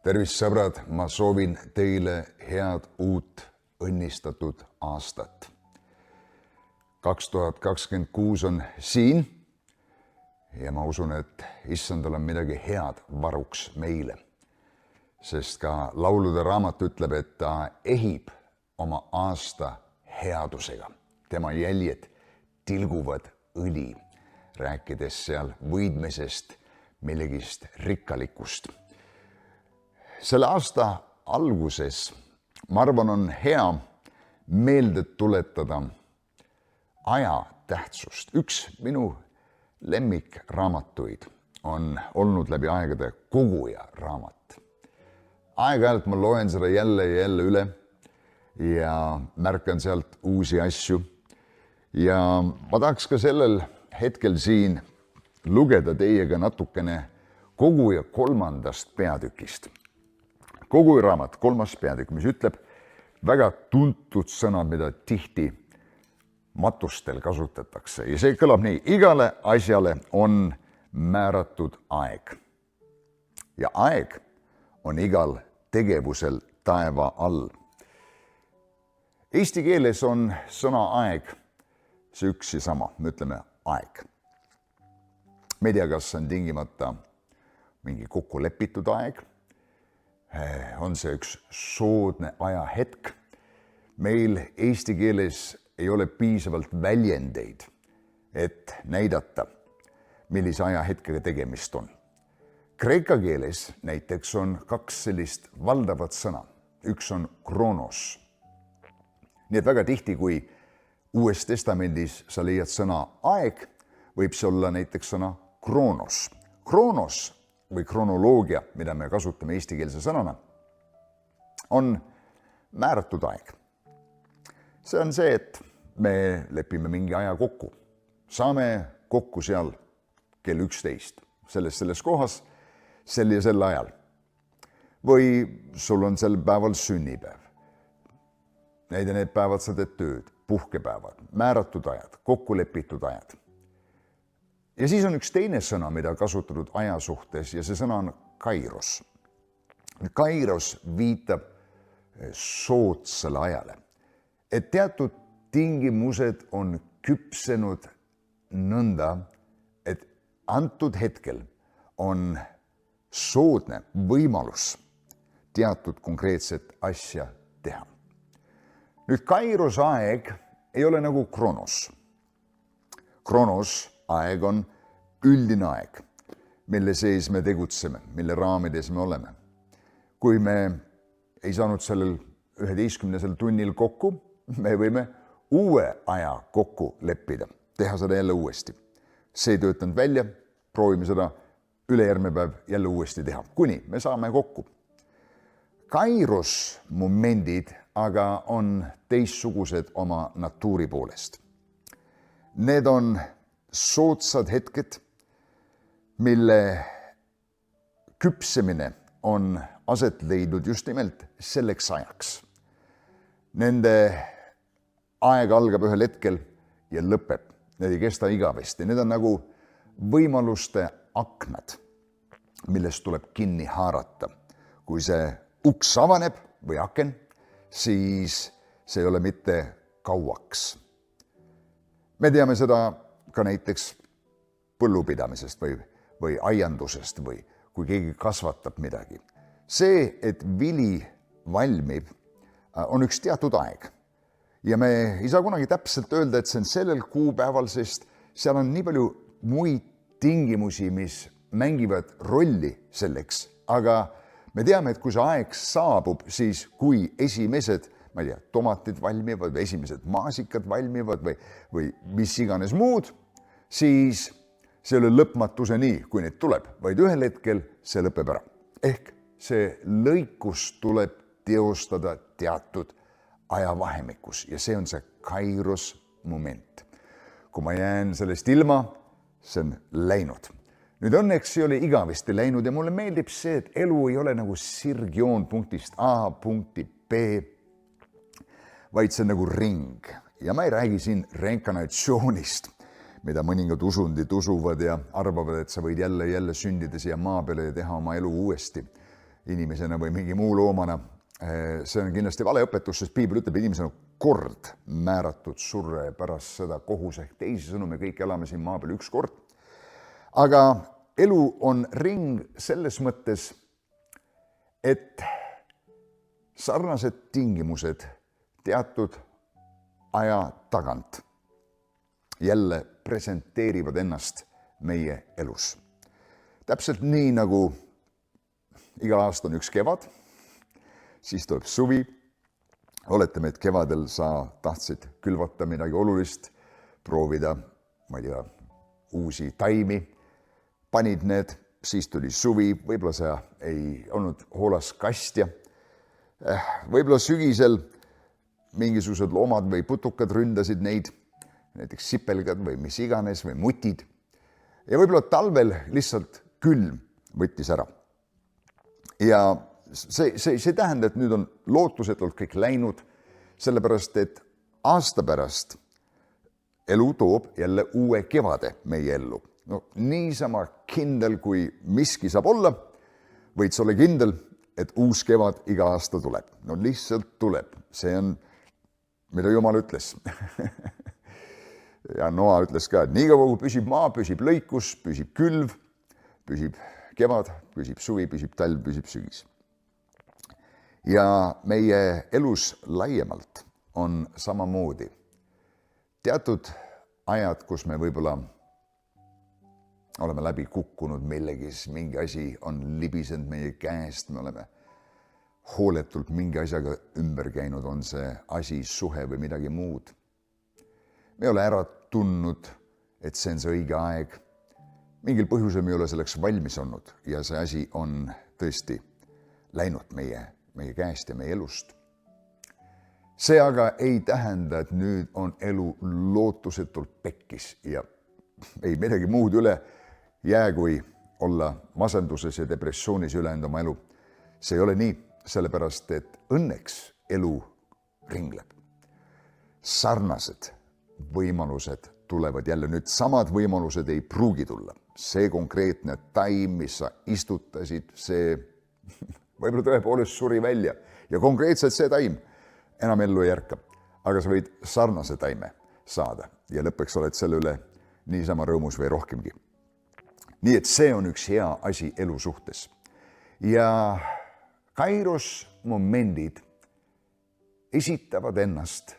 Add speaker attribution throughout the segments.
Speaker 1: Tervist sõbrad, ma soovin teile head uut õnnistatud aastat. 2026 on siin ja ma usun, et issandal on midagi head varuks meile. Sest ka laulude raamat ütleb, et ta ehib oma aasta headusega. Tema jäljed tilguvad õli, rääkides seal võidmisest, millegist rikkalikust. Selle aasta alguses, ma arvan, on hea meelde tuletada aja tähtsust. Üks minu lemmikraamatuid on olnud läbi aegade Koguja raamat. Aeg-ajalt ma loen seda jälle ja jälle üle ja märkan sealt uusi asju. Ja ma tahaks ka sellel hetkel siin lugeda teiega natukene Koguja 3. peatükist. Koguja raamat 3. peatükk, mis ütleb väga tuntud sõnad, mida tihti matustel kasutatakse. Ja see kõlab nii: igale asjale on määratud aeg. Ja aeg on igal tegevusel taeva all. Eesti keeles on sõna aeg see üks ja sama, me ütleme aeg. Me ei tea, kas on tingimata mingi kokku lepitud aeg, on see üks soodne ajahetk. Meil eesti keeles ei ole piisavalt väljendeid, et näidata, millise ajahetkega tegemist on. Kreeka keeles näiteks on 2 sellist valdavat sõna. Üks on kronos. Nii et väga tihti, kui Uues Testamendis sa leiad sõna aeg, võib see olla näiteks sõna kronos. Kronos või kronoloogia, mida me kasutame eestikeelse sõnana, on määratud aeg. See on see, et me lepime mingi aja kokku. Saame kokku seal kell 11, selles kohas, sel ja sel ajal. Või sul on sel päeval sünnipäev. Need päevad sa teed tööd, puhkepäevad, määratud ajad, kokkulepitud ajad. Ja siis on üks teine sõna, mida kasutatud aja suhtes, ja see sõna on kairos. Kairos viitab soodsale ajale. Et teatud tingimused on küpsenud nõnda, et antud hetkel on soodne võimalus teatud konkreetset asja teha. Nüüd kairos aeg ei ole nagu kronos. Kronos aeg on üldine aeg, mille sees me tegutseme, mille raamides me oleme. Kui me ei saanud sellel 11. tunnil kokku, me võime uue aja kokku leppida, teha seda jälle uuesti. See ei töötanud välja, proovime seda ülejärgmine päev jälle uuesti teha, kuni me saame kokku. Kairos momendid aga on teistsugused oma natuuri poolest. Need on soodsad hetked, mille küpsemine on aset leidnud just nimelt selleks ajaks. Nende aeg algab ühel hetkel ja lõpeb. Need ei kesta igavesti. Need on nagu võimaluste aknad, millest tuleb kinni haarata. Kui see uks avaneb või aken, siis see ei ole mitte kauaks. Me teame seda ka näiteks põllupidamisest või aiandusest või kui keegi kasvatab midagi. See, et vili valmib, on üks teatud aeg. Ja me ei saa kunagi täpselt öelda, et see on sellel kuupäeval, sest seal on nii palju muid tingimusi, mis mängivad rolli selleks. Aga me teame, et kui see aeg saabub, siis kui esimesed, ma ei tea, tomatid valmivad või esimesed maasikad valmivad või mis iganes muud, siis see ei ole lõpmatuse nii, kui neid tuleb, vaid ühel hetkel see lõpeb ära. Ehk see lõikus tuleb teostada teatud ajavahemikus ja see on see kairos moment. Kui ma jään sellest ilma, see on läinud. Nüüd õnneks ei ole igavesti läinud ja mulle meeldib see, et elu ei ole nagu sirgjoon punktist A punkti B, vaid see on nagu ring. Ja ma ei räägi siin reinkarnatsioonist, mida mõningad usundid usuvad ja arvavad, et sa võid jälle sündida siia maa peale ja teha oma elu uuesti. inimesena või mingi muu loomana. See on kindlasti valeõpetus, sest piibel ütleb, inimesel on kord määratud surre pärast seda kohus ehk teisisõnu, me kõik elame siin maa peal üks kord. Aga elu on ring selles mõttes, et sarnased tingimused teatud aja tagant jälle presenteerivad ennast meie elus. Täpselt nii, nagu iga aasta on üks kevad, siis tuleb suvi. Oletame, et kevadel sa tahtsid külvata midagi olulist, proovida, ma ei tea, uusi taimi, panid need, siis tuli suvi, võib-olla sa ei olnud hoolas kastja. Võib-olla sügisel mingisugused loomad või putukad ründasid neid, näiteks sipelgad või mis iganes või mutid. Ja võib-olla talvel lihtsalt külm võttis ära. Ja see tähendab, et nüüd on lootusetult kõik läinud, sellepärast et aasta pärast elu toob jälle uue kevade meie ellu. No, niisama kindel, kui miski saab olla, võid sa olla kindel, et uus kevad iga aasta tuleb. No lihtsalt tuleb. See on, mida Jumal ütles. Ja Noa ütles ka, et nii kaua kui püsib maa, püsib lõikus, püsib külv, püsib kevad, püsib suvi, püsib talv, püsib sügis. Ja meie elus laiemalt on samamoodi. Teatud ajad, kus me võib-olla oleme läbi kukkunud millegis, mingi asi on libisenud meie käest, me oleme hooletult mingi asjaga ümber käinud, on see asi, suhe või midagi muud. Me ei ole ära tundnud, et see on see õige aeg. Mingil põhjusel me ei ole selleks valmis olnud ja see asi on tõesti läinud meie käest ja meie elust. See aga ei tähenda, et nüüd on elu lootusetult pekkis ja ei midagi muud üle jää, kui olla masenduses ja depressioonis ülejäänud oma elu. See ei ole nii, sellepärast et õnneks elu ringleb. Sarnased võimalused tulevad jälle. Nüüd samad võimalused ei pruugi tulla. See konkreetne taim, mis sa istutasid, see võib-olla tõepoolest suri välja ja konkreetselt see taim enam ellu ei ärka. Aga sa võid sarnase taime saada ja lõpuks oled selle üle niisama rõõmus või rohkemgi. Nii et see on üks hea asi elu suhtes. Ja Kairos momendid esitavad ennast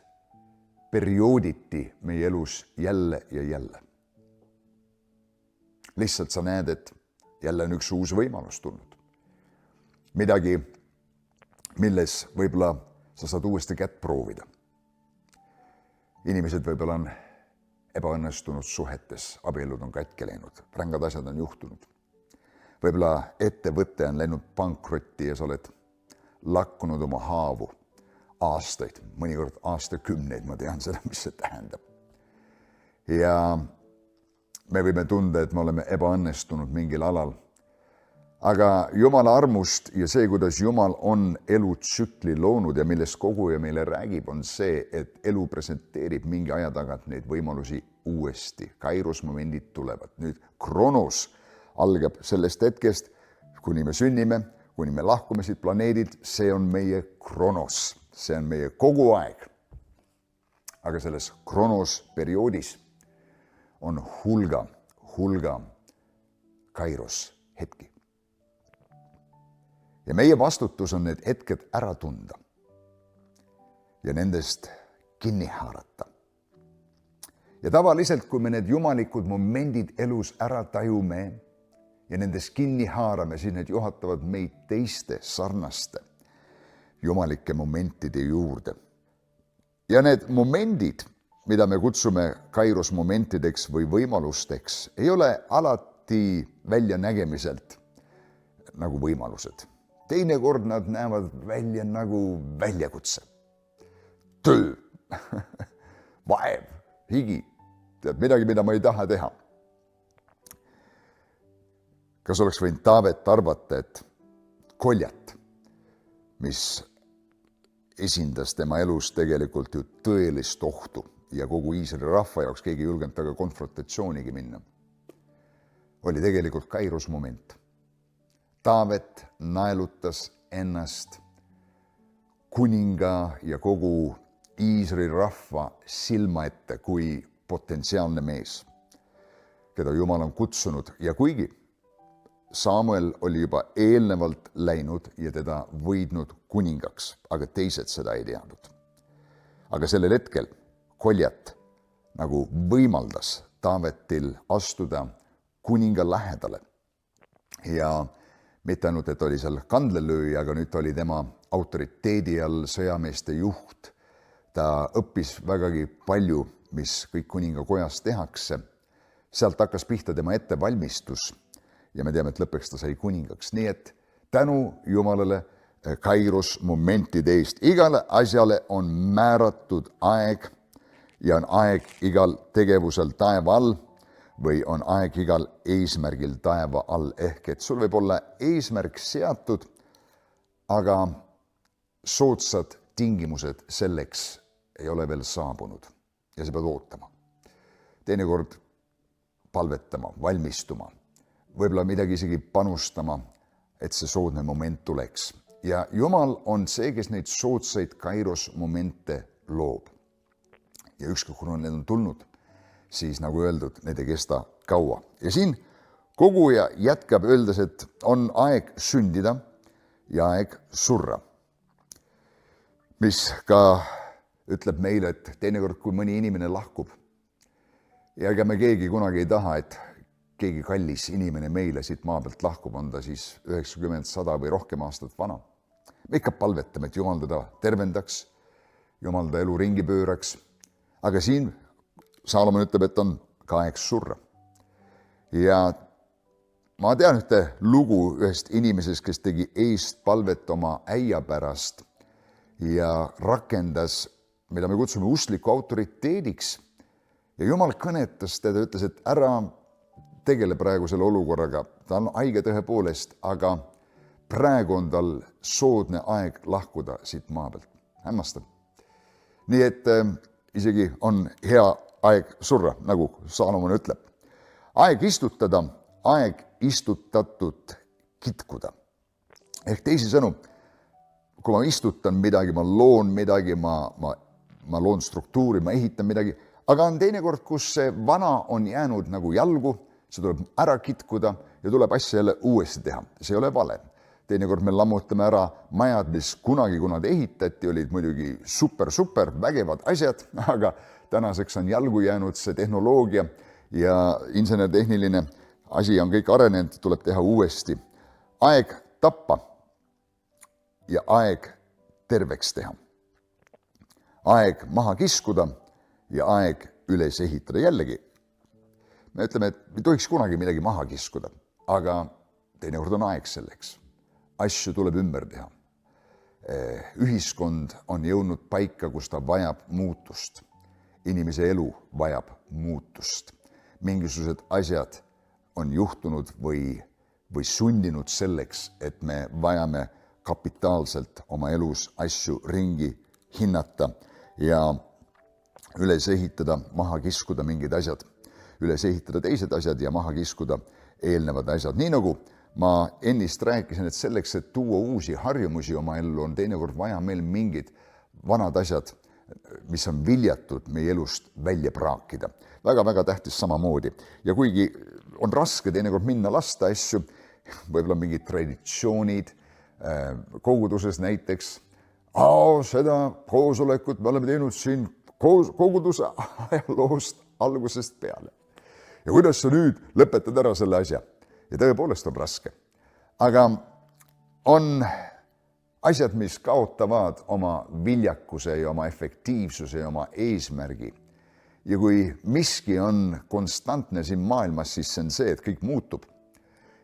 Speaker 1: periooditi meie elus jälle ja jälle. Lihtsalt sa näed, et jälle on üks uus võimalus tulnud. Midagi, milles võib-olla sa saad uuesti kätt proovida. Inimesed võib-olla on ebaõnnestunud suhetes, abielud on katki läinud, rängad asjad on juhtunud. Võib-olla ettevõte on läinud pankrotti ja sa oled lakkunud oma haavu aastaid, mõnikord aastakümneid, ma tean seda, mis see tähendab. Ja me võime tunda, et me oleme ebaõnnestunud mingil alal. Aga Jumala armust ja see, kuidas Jumal on elutsükli loonud ja millest koguja meile räägib, on see, et elu presenteerib mingi aja tagant neid võimalusi uuesti. Kairos momendid tulevad. Nüüd kronos algab sellest hetkest, kuni me sünnime, kuni me lahkume siit planeedilt, see on meie kronos. See on meie kogu aeg. Aga selles kronos perioodis on hulga Kairos hetki. Ja meie vastutus on need hetked ära tunda ja nendest kinni haarata. Ja tavaliselt, kui me need jumalikud momendid elus ära tajume ja nendest kinni haarame, siis need juhatavad meid teiste sarnaste jumalike momentide juurde. Ja need momendid, mida me kutsume Kairos momentideks või võimalusteks, ei ole alati väljanägemiselt nagu võimalused. Teinekord nad näevad välja nagu väljakutse. Töö, vaev, higi, tead midagi, mida ma ei taha teha. Kas oleks võinud Taavet arvata, et Koljat, mis esindas tema elus tegelikult ju tõelist ohtu ja kogu Iisraeli rahva jaoks keegi ei julgenud taga konfrontatsioonigi minna, oli tegelikult Kairos moment. Taavet naelutas ennast kuninga ja kogu Iisraeli rahva silma ette kui potentsiaalne mees, keda Jumal on kutsunud ja kuigi Samuel oli juba eelnevalt läinud ja teda võidnud kuningaks, aga teised seda ei teadnud. Aga sellel hetkel Koljat nagu võimaldas Taavetil astuda kuninga lähedale ja mitte ainult, et oli seal kandlelööja, aga nüüd oli tema autoriteedi all sõjameeste juht. Ta õppis vägagi palju, mis kõik kuningakojas tehakse. Sealt hakkas pihta tema ettevalmistus ja me teame, et lõpuks ta sai kuningaks. Nii et tänu Jumalale Kairos momentide eest. Igale asjale on määratud aeg ja on aeg igal tegevusel taeva all või on aeg igal eesmärgil taeva all. Ehk et sul võib olla eesmärk seatud, aga soodsad tingimused selleks ei ole veel saabunud ja sa pead ootama. Teinekord palvetama, valmistuma, võib-olla midagi isegi panustama, et see soodne moment tuleks. Ja Jumal on see, kes neid soodsaid Kairos momente loob. Ja ükskord, kui need on tulnud, siis nagu öeldud, need ei kesta kaua. Ja siin koguja jätkab öeldes, et on aeg sündida ja aeg surra. Mis ka ütleb meile, et teinekord, kui mõni inimene lahkub, ja ega me keegi kunagi ei taha, et keegi kallis inimene meile siit maa pealt lahkub, on ta siis 90, 100 või rohkem aastat vana. Me ikka palvetame, et Jumal teda tervendaks, Jumal ta elu ringi pööraks, aga siin Saalomon ütleb, et on ka aeg surra. Ja ma tean ühte lugu ühest inimesest, kes tegi eest palvet oma äia pärast ja rakendas, mida me kutsume uskliku autoriteediks. Ja Jumal kõnetas teda, ütles, et ära tegele praegu selle olukorraga. Ta on haige tõepoolest, aga praegu on tal soodne aeg lahkuda siit maa pealt. Hämmastav. Nii et isegi on hea aeg surra, nagu Saalomon ütleb. Aeg istutada, aeg istutatud kitkuda. Ehk teisisõnu, kui ma istutan midagi, ma loon midagi, ma loon struktuuri, ma ehitan midagi, aga on teinekord, kus see vana on jäänud nagu jalgu, see tuleb ära kitkuda ja tuleb asja jälle uuesti teha. See ei ole vale. Teinekord me lammutame ära majad, mis kunagi, kui nad ehitati, olid muidugi super, vägevad asjad, aga tänaseks on jalgu jäänud see tehnoloogia ja insenertehniline asi on kõik arenenud, tuleb teha uuesti. Aeg tappa ja aeg terveks teha. Aeg maha kiskuda ja aeg üles ehitada. Jällegi, me ütleme, et ei tohiks kunagi midagi maha kiskuda, aga teinekord on aeg selleks. Asju tuleb ümber teha. Ühiskond on jõudnud paika, kus ta vajab muutust. Inimese elu vajab muutust. Mingisugused asjad on juhtunud või sundinud selleks, et me vajame kapitaalselt oma elus asju ringi hinnata ja üles ehitada, maha kiskuda mingid asjad, üles ehitada teised asjad ja maha kiskuda eelnevad asjad. Nii nagu ma ennist rääkisin, et selleks, et tuua uusi harjumusi oma ellu, on teinekord vaja meil mingid vanad asjad, mis on viljatud meie elust välja praakida. Väga-väga tähtis samamoodi. Ja kuigi on raske teinekord minna lasta asju, võib-olla mingid traditsioonid, koguduses näiteks, seda koosolekut me oleme teinud siin koguduse ajaloost algusest peale. Ja kuidas sa nüüd lõpetad ära selle asja? Ja tõepoolest on raske. Aga on asjad, mis kaotavad oma viljakuse ja oma efektiivsuse ja oma eesmärgi. Ja kui miski on konstantne siin maailmas, siis see on see, et kõik muutub.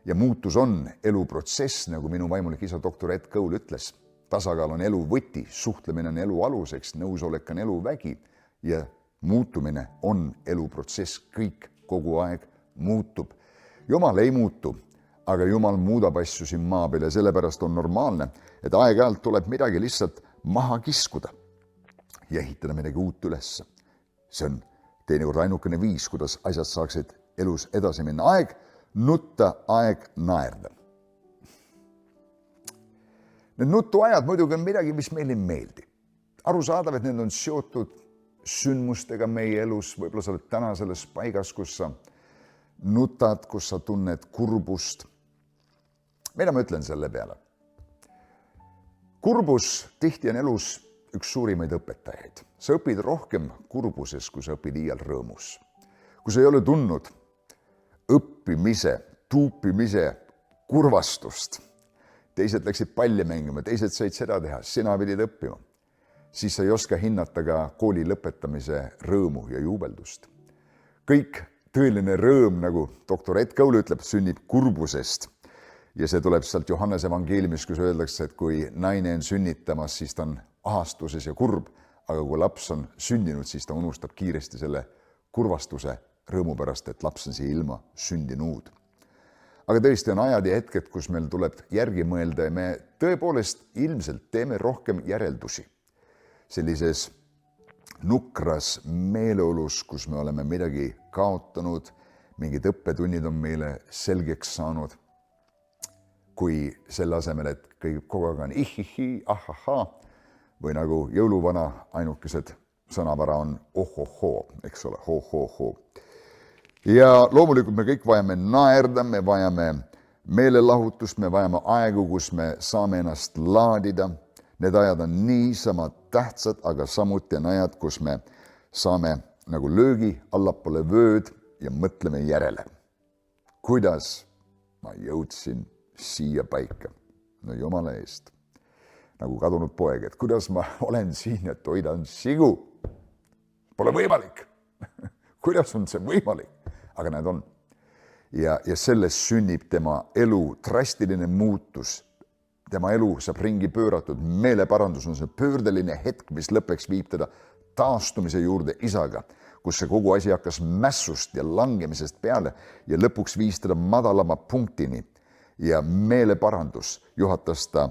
Speaker 1: Ja muutus on eluprotsess, nagu minu vaimulik isa doktor Ed Kõul ütles. Tasakaal on elu võti, suhtlemine on elu aluseks, nõusolek on elu vägi ja muutumine on eluprotsess, kõik kogu aeg muutub. Jumal ei muutu, aga Jumal muudab asju siin maa peal ja sellepärast on normaalne, et aeg-ajalt tuleb midagi lihtsalt maha kiskuda ja ehitada midagi uut üles. See on teinekord ainukene viis, kuidas asjad saaksid elus edasi minna. Aeg nutta, aeg naerda. Need nutuajad muidugi on midagi, mis meile ei meeldi. Arusaadav, et need on seotud sündmustega meie elus, võib-olla sa oled täna selles paigas, kus sa nutad, kus sa tunned kurbust. Mida ma ütlen selle peale? Kurbus tihti on elus üks suurimaid õpetajaid. Sa õpid rohkem kurbuses, kui sa õpid iial rõõmus. Kui sa ei ole tundnud õppimise, tuupimise kurvastust, teised läksid palli mängima, teised said seda teha, sina pidid õppima, siis sa ei oska hinnata ka kooli lõpetamise rõõmu ja juubeldust. Kõik tõeline rõõm, nagu doktor Ed Kõul ütleb, sünnib kurbusest. Ja see tuleb sealt Johannese evangeeliumis, kus öeldakse, et kui naine on sünnitamas, siis ta on ahastuses ja kurb, aga kui laps on sündinud, siis ta unustab kiiresti selle kurvastuse rõõmu pärast, et laps on siia ilma sündinud. Aga tõesti on ajad ja hetked, kus meil tuleb järgi mõelda ja me tõepoolest ilmselt teeme rohkem järeldusi sellises nukras meeleolus, kus me oleme midagi kaotanud, mingid õppetunnid on meile selgeks saanud, kui selle asemel, et kogu aeg on ihihi, ahahaa, või nagu jõuluvana ainukesed sõnavara on ohohoo, eks ole, ho-ho-ho. Ja loomulikult me kõik vajame naerda, me vajame meelelahutust, me vajame aegu, kus me saame ennast laadida. Need ajad on niisama tähtsad, aga samuti on ajad, kus me saame nagu löögi allapoole vööd ja mõtleme järele. Kuidas ma jõudsin siia paika? No jumala eest. Nagu kadunud poeg, et kuidas ma olen siin ja toidan sigu? Pole võimalik. Kuidas on see võimalik? Aga need on. Ja sellest sünnib tema elu drastiline muutus. Tema elu saab ringi pööratud. Meeleparandus on see pöördeline hetk, mis lõppeks viib teda taastumise juurde isaga, kus see kogu asi hakkas mässust ja langemisest peale ja lõpuks viis teda madalama punktini ja meeleparandus juhatas ta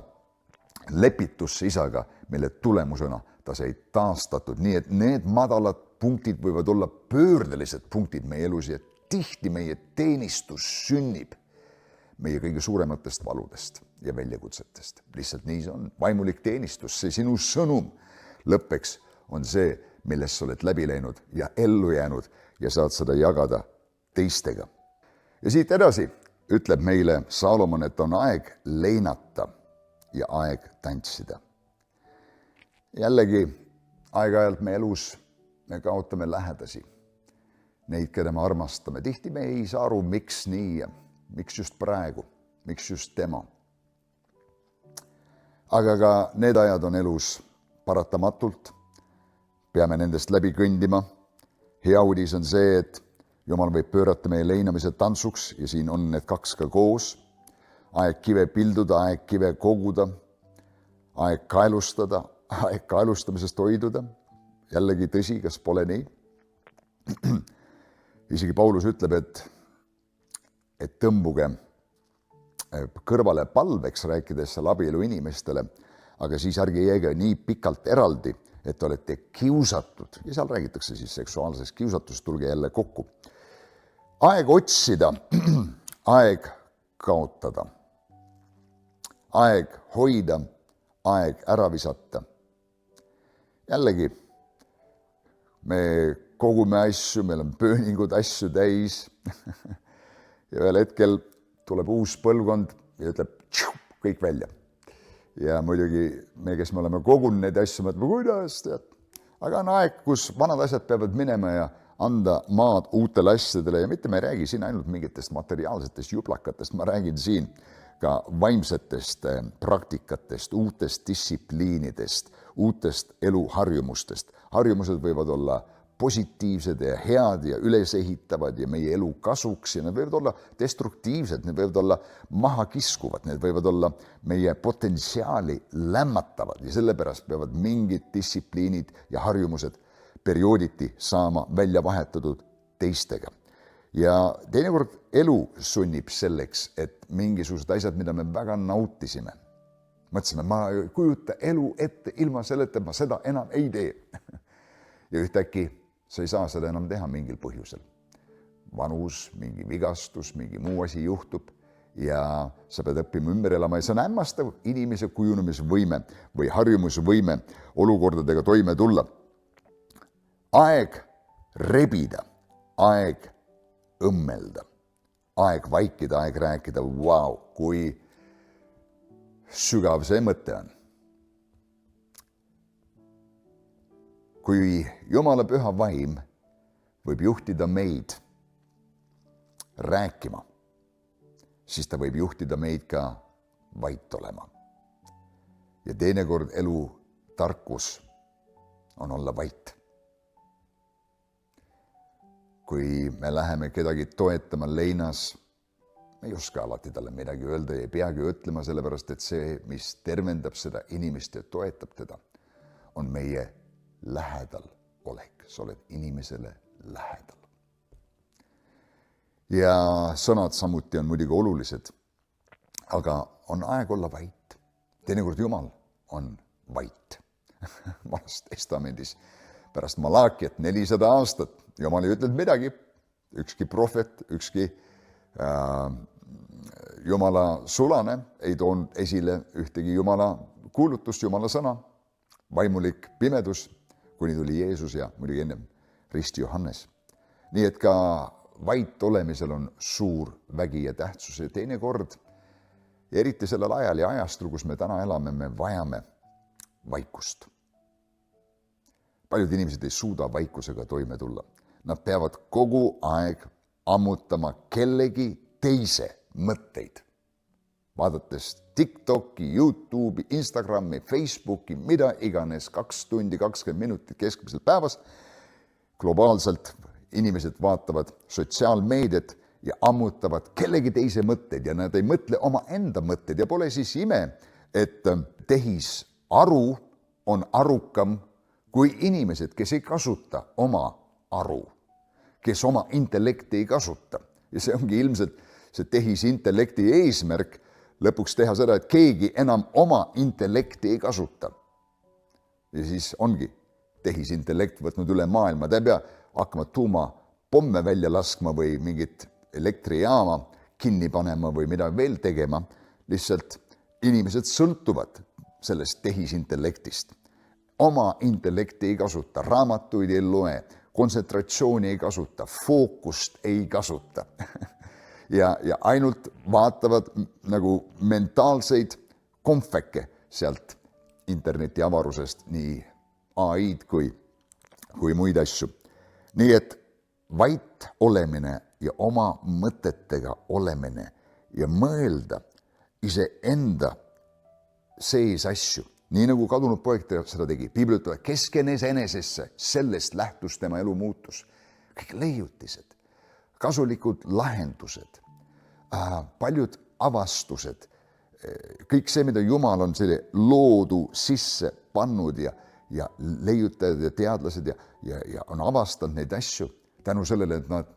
Speaker 1: lepitusse isaga, mille tulemusena ta sai taastatud. Nii et need madalad punktid võivad olla pöördelised punktid meie elus ja tihti meie teenistus sünnib meie kõige suurematest valudest ja väljakutsetest. Lihtsalt nii see on. Vaimulik teenistus, see sinu sõnum lõppeks on see, millest sa oled läbi läinud ja ellu jäänud ja saad seda jagada teistega. Ja siit edasi ütleb meile Saalomon, et on aeg leinata ja aeg tantsida. Jällegi, aeg-ajalt me elus me kaotame lähedasi. Neid, keda me armastame. Tihti me ei saa aru, miks nii ja miks just praegu, miks just tema. Aga ka need ajad on elus paratamatult. Peame nendest läbi kõndima. Hea uudis on see, et Jumal võib pöörata meie leinamise tantsuks ja siin on need kaks ka koos. Aeg kive pilduda, aeg kive koguda, aeg kaelustada, aeg kaelustamisest hoiduda. Jällegi tõsi, kas pole nii? Isegi Paulus ütleb, et tõmbuge kõrvale palveks, rääkides seal abielu inimestele, aga siis ärge jääge nii pikalt eraldi, et olete kiusatud. Ja seal räägitakse siis seksuaalsest kiusatust, tulge jälle kokku. Aeg otsida, aeg kaotada, aeg hoida, aeg ära visata. Jällegi, me kogume asju, meil on pööningud asju täis ja ühel hetkel tuleb uus põlvkond ja ütleb kõik välja. Ja muidugi me, kes me oleme kogunud neid asju, mõtleme, kuidas tead. Aga on aeg, kus vanad asjad peavad minema ja anda maad uutele asjadele ja mitte me ei räägi siin ainult mingitest materiaalsetest juplakatest, ma räägin siin ka vaimsetest praktikatest, uutest distsipliinidest, uutest eluharjumustest. Harjumused võivad olla positiivsed ja head ja ülesehitavad ja meie elu kasuks ja need võivad olla destruktiivsed, need võivad olla mahakiskuvad, need võivad olla meie potentsiaali lämmatavad ja sellepärast peavad mingid distsipliinid ja harjumused periooditi saama välja vahetatud teistega. Ja teinekord elu sunnib selleks, et mingisugused asjad, mida me väga nautisime. Mõtlesime, ma ei kujuta elu ette ilma selleta, ma seda enam ei tee. Ja ühtäkki sa ei saa seda enam teha mingil põhjusel. Vanus, mingi vigastus, mingi muu asi juhtub ja sa pead õppima ümber elama ja see on hämmastav inimese kujunemisvõime või harjumusvõime olukordadega toime tulla. Aeg rebida, aeg õmmelda, aeg vaikida, aeg rääkida, vau, kui sügav see mõte on. Kui Jumala püha vaim võib juhtida meid rääkima, siis ta võib juhtida meid ka vait olema. Ja teinekord elu tarkus on olla vait. Kui me läheme kedagi toetama leinas, me ei oska alati talle midagi öelda ja ei peagi ütlema, sellepärast et see, mis tervendab seda inimest ja toetab teda, on meie lähedal olek. Sa oled inimesele lähedal. Ja sõnad samuti on muidugi olulised, aga on aeg olla vait. Teinekord Jumal on vait. Vanas testamendis pärast Malakiat 400 aastat Jumal ei ütelnud midagi. Ükski prohvet, ükski Jumala sulane ei toonud esile ühtegi Jumala kuulutust, Jumala sõna. Vaimulik pimedus, kuni tuli Jeesus ja muidugi ennem Rist Johannes. Nii et ka vait olemisel on suur vägi ja tähtsus ja teinekord, ja eriti sellel ajal ja ajastul, kus me täna elame, me vajame vaikust. Paljud inimesed ei suuda vaikusega toime tulla. Nad peavad kogu aeg ammutama kellegi teise mõtteid. Vaadates TikToki, YouTube'i, Instagrami, Facebooki, mida iganes 2 tundi, 20 minutit keskmiselt päevas. Globaalselt inimesed vaatavad sotsiaalmeediat ja ammutavad kellegi teise mõtteid ja nad ei mõtle oma enda mõtteid ja pole siis ime, et tehisaru on arukam kui inimesed, kes ei kasuta oma aru, kes oma intellekti ei kasuta. Ja see ongi ilmselt see tehisintellekti eesmärk lõpuks teha seda, et keegi enam oma intellekti ei kasuta. Ja siis ongi tehisintellekt võtnud üle maailma. Ta ei pea hakkama tuumapomme välja laskma või mingit elektrijaama kinni panema või mida veel tegema. Lihtsalt inimesed sõltuvad sellest tehisintellektist. Oma intellekti ei kasuta, raamatuid ei loe, kontsentratsiooni ei kasuta, fookust ei kasuta. ja ainult vaatavad nagu mentaalseid kompveke sealt interneti avarusest, nii AI-d kui muid asju. Nii et vait olemine ja oma mõtetega olemine ja mõelda iseenda sees asju, nii nagu kadunud poeg seda tegi. Piibel ütleb, keskenes enesesse, sellest lähtus tema elu muutus. Kõik leiutised, kasulikud lahendused, paljud avastused, kõik see, mida Jumal on selle loodu sisse pannud ja leiutajad ja teadlased ja on avastanud neid asju tänu sellele, et nad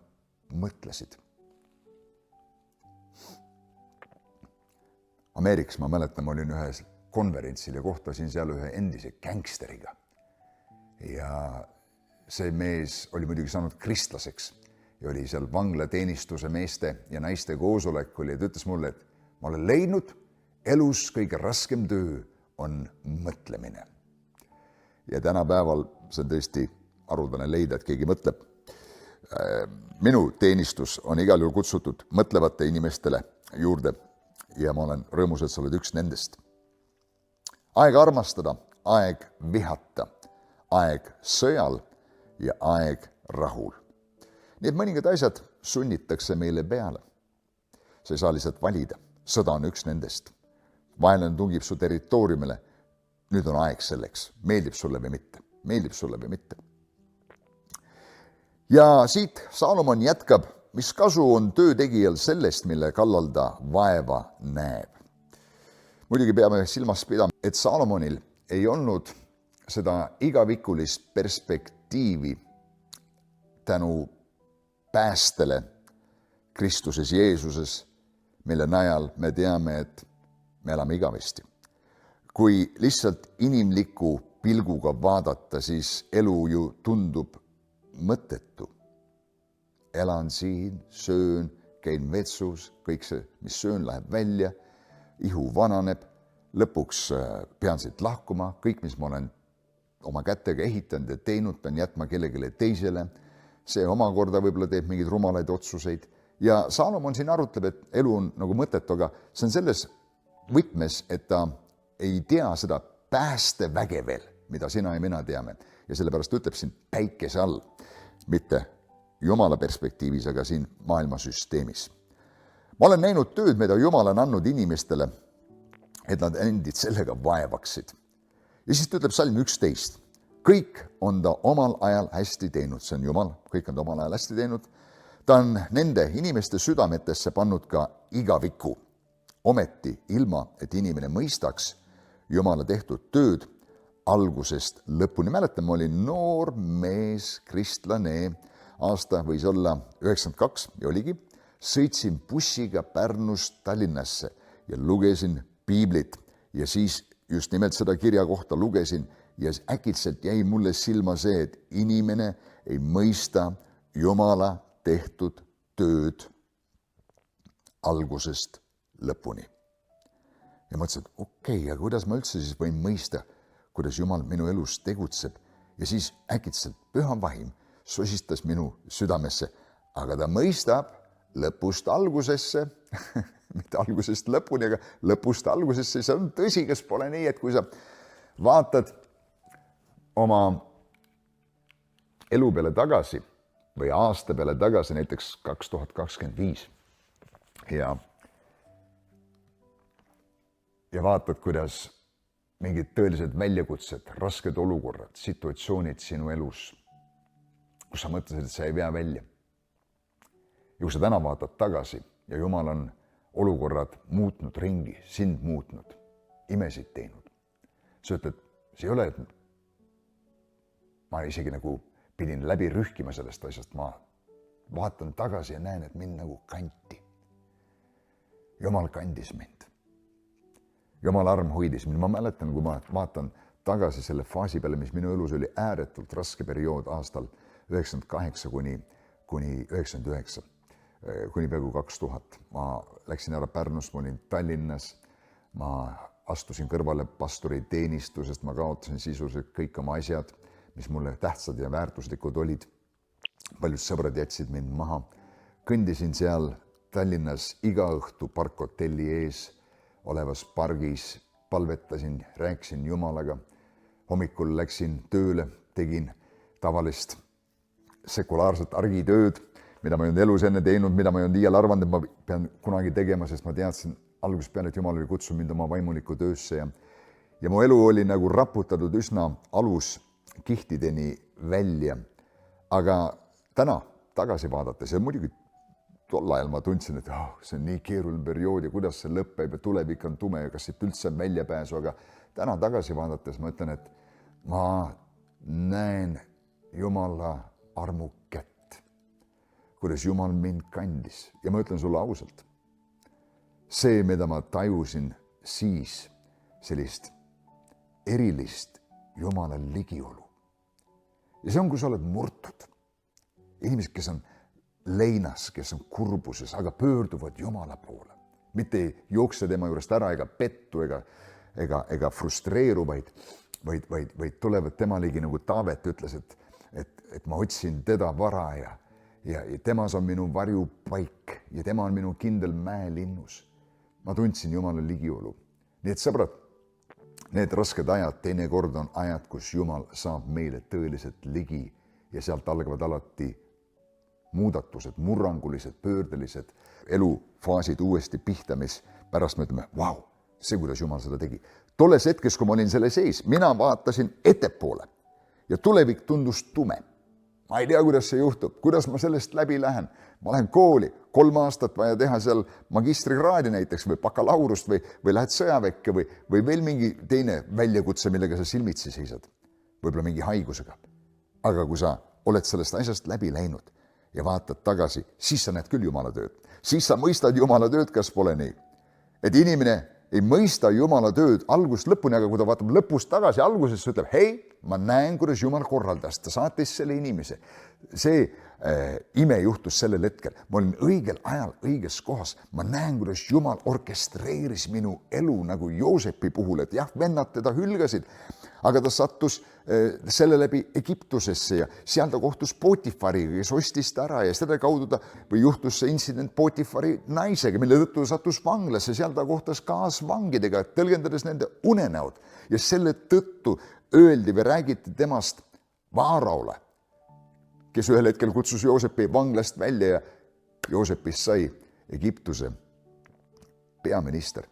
Speaker 1: mõtlesid. Ameerikas, ma mäletan, ma olin ühes konverentsil ja kohtasin seal ühe endise gängsteriga. Ja see mees oli muidugi saanud kristlaseks ja oli seal vanglateenistuse meeste ja naiste koosolek oli, et ütles mulle, et ma olen leidnud, elus kõige raskem töö on mõtlemine. Ja tänapäeval see on tõesti haruldane leida, et keegi mõtleb. Minu teenistus on igal juhul kutsutud mõtlevate inimestele juurde ja ma olen rõõmus, et sa oled üks nendest. Aeg armastada, aeg vihata, aeg sõjal ja aeg rahul. Nii et mõningad asjad sunnitakse meile peale. Sa ei saa lihtsalt valida. Sõda on üks nendest. Vaenlane tungib su territooriumile. Nüüd on aeg selleks. Meeldib sulle või mitte? Meeldib sulle või mitte? Ja siit Saalomon jätkab, mis kasu on töötegijal sellest, mille kallal ta vaeva näeb. Muidugi peame silmas pidama, et Saalomonil ei olnud seda igavikulist perspektiivi tänu päästele Kristuses Jeesuses, mille najal me teame, et me elame igavesti. Kui lihtsalt inimliku pilguga vaadata, siis elu ju tundub mõttetu. Elan siin, söön, käin vetsus, kõik see, mis söön, läheb välja, ihu vananeb, lõpuks pean siit lahkuma, kõik, mis ma olen oma kätega ehitanud ja teinud, pean jätma kellelegi teisele. See omakorda võib-olla teeb mingeid rumalaid otsuseid. Ja Saalomon siin arutleb, et elu on nagu mõttetu, aga see on selles võtmes, et ta ei tea seda päästeväge veel, mida sina ja mina teame. Ja sellepärast ütleb siin päikese all, mitte Jumala perspektiivis, aga siin maailmasüsteemis. Ma olen näinud tööd, mida Jumal on andnud inimestele, et nad endid sellega vaevaksid. Ja siis ta ütleb salm 11. Kõik on ta omal ajal hästi teinud, see on Jumal, kõik on ta omal ajal hästi teinud. Ta on nende inimeste südametesse pannud ka igaviku. Ometi ilma, et inimene mõistaks Jumala tehtud tööd algusest lõpuni. Mäletan, ma olin noor mees, kristlane, aasta võis olla 92 ja oligi. Sõitsin bussiga Pärnust Tallinnasse ja lugesin piiblit ja siis just nimelt seda kirja kohta lugesin ja äkitselt jäi mulle silma see, et inimene ei mõista Jumala tehtud tööd algusest lõpuni. Ja mõtlesin, et okei, aga kuidas ma üldse siis võin mõista, kuidas Jumal minu elus tegutseb ja siis äkitselt püha vaim sosistas minu südamesse, aga ta mõistab lõpust algusesse, mitte algusest lõpuni, aga lõpust algusesse. See on tõsi, kas pole nii, et kui sa vaatad oma elu peale tagasi või aasta peale tagasi, näiteks 2025 ja vaatad, kuidas mingid tõelised väljakutsed, rasked olukorrad, situatsioonid sinu elus, kus sa mõtlesid, et sa ei vea välja. Ja kui sa täna vaatad tagasi ja Jumal on olukorrad muutnud ringi, sind muutnud, imesid teinud. Sa ütled, see ei ole, et ma isegi nagu pidin läbi rühkima sellest asjast, ma vaatan tagasi ja näen, et mind nagu kanti. Jumal kandis mind. Jumal arm hoidis mind. Ma mäletan, kui ma vaatan tagasi selle faasi peale, mis minu elus oli ääretult raske periood aastal 98 kuni 99, kuni peaaegu 2000. Ma läksin ära Pärnust, ma olin Tallinnas, ma astusin kõrvale pastori teenistusest, ma kaotasin sisuliselt kõik oma asjad, mis mulle tähtsad ja väärtuslikud olid. Paljud sõbrad jätsid mind maha. Kõndisin seal Tallinnas iga õhtu parkhotelli ees olevas pargis, palvetasin, rääkisin Jumalaga. Hommikul läksin tööle, tegin tavalist sekulaarset argitööd, mida ma ei olnud elus enne teinud, mida ma ei olnud iial arvanud, et ma pean kunagi tegema, sest ma teadsin algusest peale, et Jumal oli kutsunud mind oma vaimulikku töösse ja mu elu oli nagu raputatud üsna aluskihtideni välja. Aga täna tagasi vaadates ja muidugi tol ajal ma tundsin, et see on nii keeruline periood ja kuidas see lõpeb ja tulevik on tume ja kas siit üldse on väljapääsu, aga täna tagasi vaadates ma ütlen, et ma näen Jumala armu kätt, kuidas Jumal mind kandis ja ma ütlen sulle ausalt, see, mida ma tajusin siis, sellist erilist Jumala ligiolu. Ja see on, kui sa oled murtud. Inimesed, kes on leinas, kes on kurbuses, aga pöörduvad Jumala poole. Mitte ei jookse tema juurest ära ega pettu ega frustreeru, vaid tulevad tema ligi nagu Taavet ütles, et ma otsin teda vara ja temas on minu varjupaik ja tema on minu kindel mäelinnus. Ma tundsin Jumala ligiolu. Nii et sõbrad, need rasked ajad teinekord on ajad, kus Jumal saab meile tõeliselt ligi ja sealt algavad alati muudatused, murrangulised, pöördelised elufaasid uuesti pihta, mis pärast me ütleme, vau, see, kuidas Jumal seda tegi. Tolles hetkes, kui ma olin selle sees, mina vaatasin ettepoole ja tulevik tundus tume. Ma ei tea, kuidas see juhtub, kuidas ma sellest läbi lähen. Ma lähen kooli, 3 aastat vaja teha seal magistrikraadi näiteks või bakalaureust või lähed sõjaväkke või veel mingi teine väljakutse, millega sa silmitsi seisad. Võib-olla mingi haigusega. Aga kui sa oled sellest asjast läbi läinud ja vaatad tagasi, siis sa näed küll Jumala tööd. Siis sa mõistad Jumala tööd, kas pole nii. Et inimene ei mõista Jumala tööd algust lõpuni, aga kui ta vaatab lõpust tagasi algusesse, ütleb, hei, ma näen, kuidas Jumal korraldas, ta saatis selle inimese. See ime juhtus sellel hetkel. Ma olin õigel ajal õiges kohas. Ma näen, kuidas Jumal orkestreeris minu elu nagu Joosepi puhul, et jah, vennad teda hülgasid, aga ta sattus selle läbi Egiptusesse ja seal ta kohtus Potifariga, kes ostis ta ära ja selle kaudu ta või juhtus see intsident Potifari naisega, mille tõttu ta sattus vanglasse, seal ta kohtas kaasvangidega, tõlgendades nende unenäod ja selle tõttu öeldi või räägiti temast Vaaraole, kes ühel hetkel kutsus Joosepi vanglast välja ja Joosepist sai Egiptuse peaminister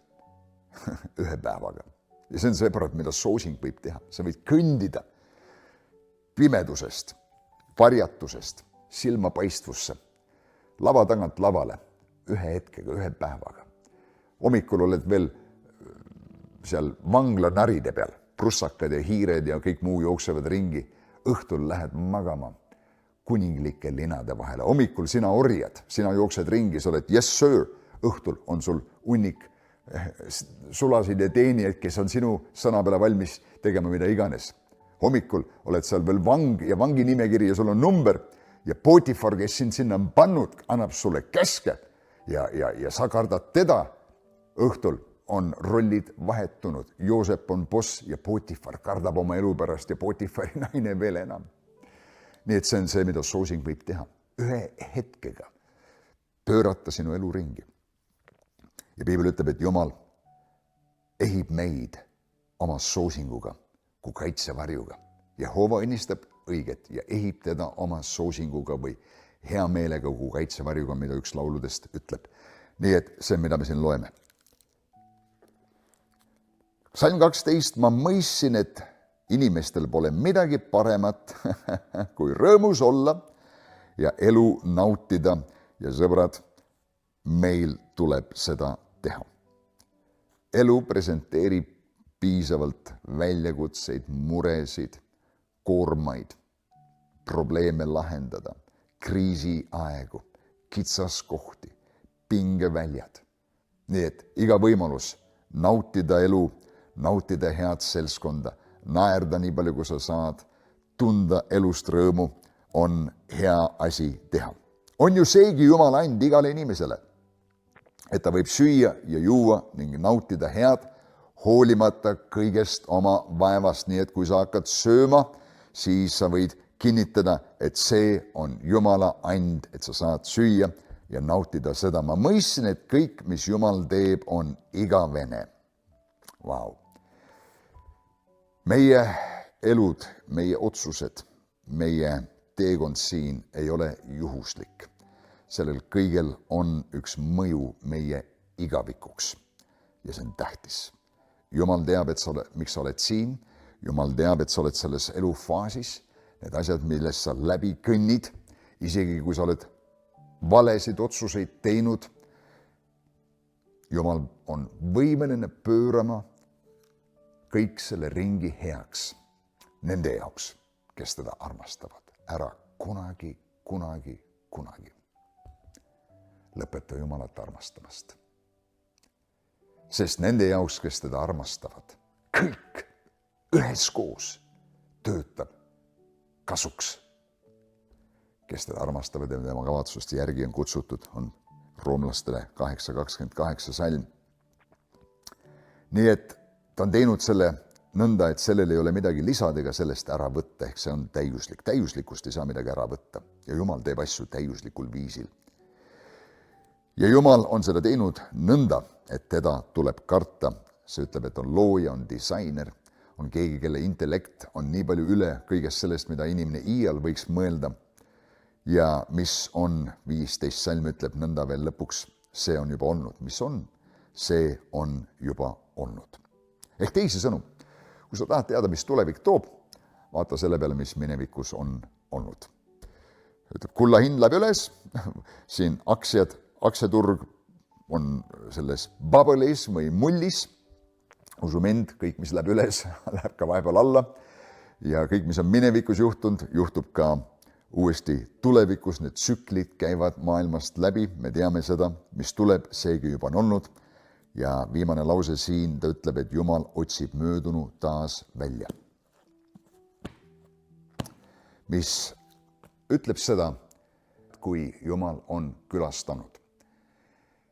Speaker 1: ühe päevaga. Ja see on seepärast, mida soosing võib teha. Sa võid kõndida pimedusest, varjatusest, silmapaistvusse, lava tagant lavale, ühe hetkega, ühe päevaga. Hommikul oled veel seal vangla naride peal, prussakad ja hiired ja kõik muu jooksevad ringi. Õhtul lähed magama kuninglike linade vahele. Hommikul sina orjad, sina jooksed ringi, sa oled yes sir. Õhtul on sul hunnik sulasid ja teenijad, kes on sinu sõna peale valmis tegema mida iganes. Hommikul oled seal veel vang ja vangi nimekiri ja sul on number ja Potifar, kes sind sinna on pannud, annab sulle käske ja sa kardad teda. Õhtul on rollid vahetunud. Joosep on boss ja Potifar kardab oma elu pärast ja Potifari naine veel enam. Nii et see on see, mida soosing võib teha. Ühe hetkega pöörata sinu elu ringi. Ja Piibel ütleb, et Jumal ehib meid oma soosinguga kui kaitsevarjuga. Jehova õnnistab õiget ja ehib teda oma soosinguga või hea meelega kui kaitsevarjuga, mida üks lauludest ütleb. Nii et see, mida me siin loeme. Psalm 12, ma mõistsin, et inimestel pole midagi paremat kui rõõmus olla ja elu nautida ja sõbrad, meil tuleb seda teha. Elu presenteerib piisavalt väljakutseid, muresid, koormaid, probleeme lahendada, kriisiaegu, kitsaskohti, pingeväljad. Nii et iga võimalus nautida elu, nautida head seltskonda, naerda nii palju, kui sa saad, tunda elust rõõmu, on hea asi teha. On ju seegi Jumala and igale inimesele, et ta võib süüa ja juua ning nautida head, hoolimata kõigest oma vaevast. Nii et kui sa hakkad sööma, siis sa võid kinnitada, et see on Jumala and, et sa saad süüa ja nautida seda. Ma mõistsin, et kõik, mis Jumal teeb, on igavene. Vau. Meie elud, meie otsused, meie teekond siin ei ole juhuslik. Sellel kõigel on üks mõju meie igavikuks ja see on tähtis. Jumal teab, miks sa oled siin. Jumal teab, et sa oled selles elufaasis. Need asjad, millest sa läbi kõnnid, isegi kui sa oled valesid otsuseid teinud. Jumal on võimeline pöörama kõik selle ringi heaks nende jaoks, kes teda armastavad. Ära kunagi, kunagi, kunagi lõpeta Jumalat armastamast. Sest nende jaoks, kes teda armastavad, kõik üheskoos töötab kasuks. Kes teda armastavad ja tema kavatsuste järgi on kutsutud, on roomlastele 8.28 salm. Nii et ta on teinud selle nõnda, et sellel ei ole midagi lisada ega sellest ära võtta, ehk see on täiuslik. Täiuslikust ei saa midagi ära võtta ja Jumal teeb asju täiuslikul viisil. Ja Jumal on seda teinud nõnda, et teda tuleb karta. See ütleb, et on looja, on disainer, on keegi, kelle intellekt on nii palju üle kõigest sellest, mida inimene iial võiks mõelda. Ja mis on, 15 salm ütleb nõnda veel lõpuks, see on juba olnud. Mis on? See on juba olnud. Ehk teisi sõnu, kui sa tahad teada, mis tulevik toob, vaata selle peale, mis minevikus on olnud. Ütleb, kulla hind läheb üles, siin aktsiaturg on selles bubble'is või mullis, usu mind, kõik, mis läheb üles, läheb ka vahepeal alla ja kõik, mis on minevikus juhtunud, juhtub ka uuesti tulevikus. Need tsüklid käivad maailmast läbi, me teame seda, mis tuleb, seegi juba on olnud ja viimane lause siin, ta ütleb, et Jumal otsib möödunu taas välja. Mis ütleb seda, kui Jumal on külastanud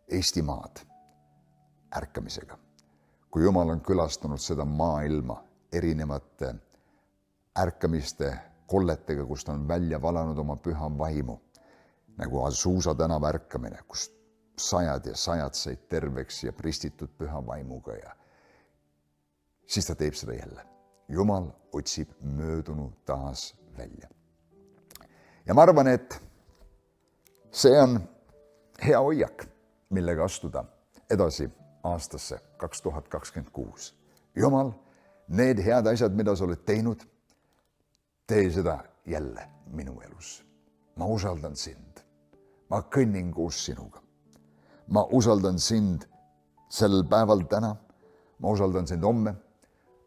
Speaker 1: Eestimaad ärkamisega, kui Jumal on külastanud seda maailma erinevate ärkamiste kolletega, kust on välja valanud oma püha vaimu, nagu Azusa tänava ärkamine, kus sajad ja sajad said terveks ja pristitud püha vaimuga ja siis ta teeb seda jälle. Jumal otsib möödunu taas välja. Ja ma arvan, et see on hea hoiak, millega astuda edasi aastasse 2026. Jumal, need head asjad, mida sa oled teinud, tee seda jälle minu elus. Ma usaldan sind. Ma kõnnin koos sinuga. Ma usaldan sind sel päeval täna. Ma usaldan sind homme.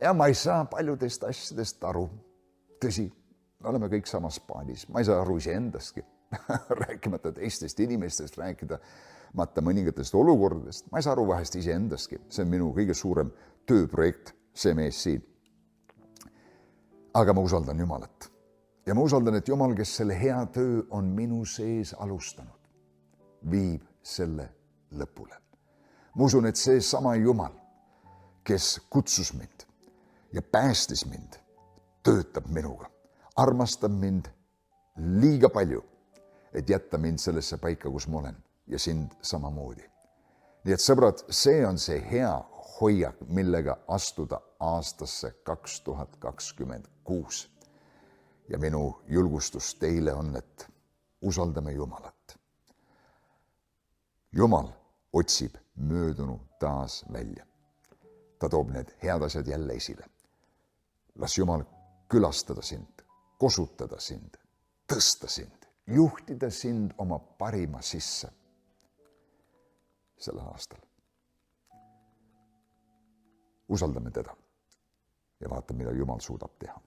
Speaker 1: Ja ma ei saa paljudest asjadest aru. Tõsi, me oleme kõik samas paadis. Ma ei saa aru iseendastki. Rääkimata teistest inimestest, rääkimata mõningatest olukordadest. Ma ei saa aru vahest iseendastki. See on minu kõige suurem tööprojekt, see mees siin. Aga ma usaldan Jumalat. Ja ma usaldan, et Jumal, kes selle hea töö on minu sees alustanud, viib selle lõpule. Ma usun, et see sama Jumal, kes kutsus mind ja päästis mind, töötab minuga, armastab mind liiga palju, et jätta mind sellesse paika, kus ma olen ja sind samamoodi. Nii et sõbrad, see on see hea hoiak, millega astuda aastasse 2026. Ja minu julgustus teile on, et usaldame Jumalat. Jumal otsib möödunu taas välja. Ta toob need head asjad jälle esile. Las Jumal külastada sind, kosutada sind, tõsta sind, juhtida sind oma parima sisse sellel aastal. Usaldame teda ja vaatame, mida Jumal suudab teha.